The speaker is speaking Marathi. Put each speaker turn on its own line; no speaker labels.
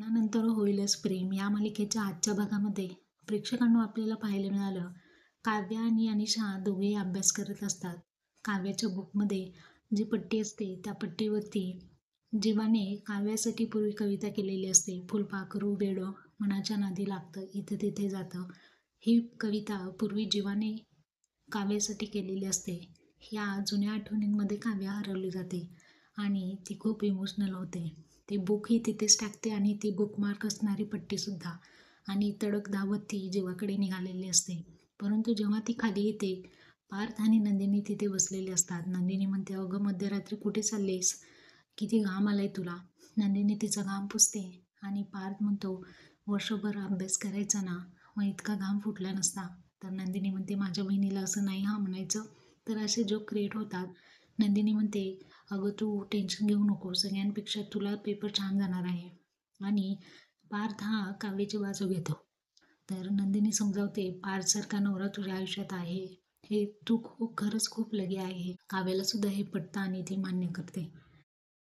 लग्नानंतर होईलच प्रेम या मालिकेच्या आजच्या भागामध्ये प्रेक्षकांना आपल्याला पाहायला मिळालं, काव्या आणि अनिशा दोघेही अभ्यास करत असतात. काव्याच्या बुकमध्ये जी पट्टी असते त्या पट्टीवरती जीवाने काव्यासाठी पूर्वी कविता केलेली असते. फुलपाखरू वेडं मनाच्या नादी लागतं, इथे तिथे जातं. ही कविता पूर्वी जीवाने काव्यासाठी केलेली असते. ह्या जुन्या आठवणींमध्ये काव्या हरवली जाते आणि ती खूप इमोशनल होते. ती बुकही तिथेच टाकते आणि ती बुकमार्क असणारी पट्टीसुद्धा, आणि तडक धावत ती जीवाकडे निघालेली असते. परंतु जेव्हा ती खाली येते, पार्थ आणि नंदिनी तिथे बसलेले असतात. नंदिनी म्हणते, अगं मध्यरात्री कुठे चाललीस? किती घाम आलाय तुला? नंदिनी तिचा घाम पुसते आणि पार्थ म्हणतो, वर्षभर अभ्यास करायचा ना, मग इतका घाम फुटला नसता. तर नंदिनी म्हणते, माझ्या बहिणीला असं नाही म्हणायचं. तर असे जोक क्रिएट होतात. नंदिनी म्हणते, अगं तू टेन्शन घेऊ नको, सगळ्यांपेक्षा तुला पेपर छान जाणार आहे. आणि पार्थ हा काव्याची बाजू घेतो. तर नंदिनी समजावते, पार्थसारखा नवरा तुझ्या आयुष्यात आहे हे तू खरंच खूप लगे आहे. काव्याला सुद्धा हे पटतं आणि ती मान्य करते.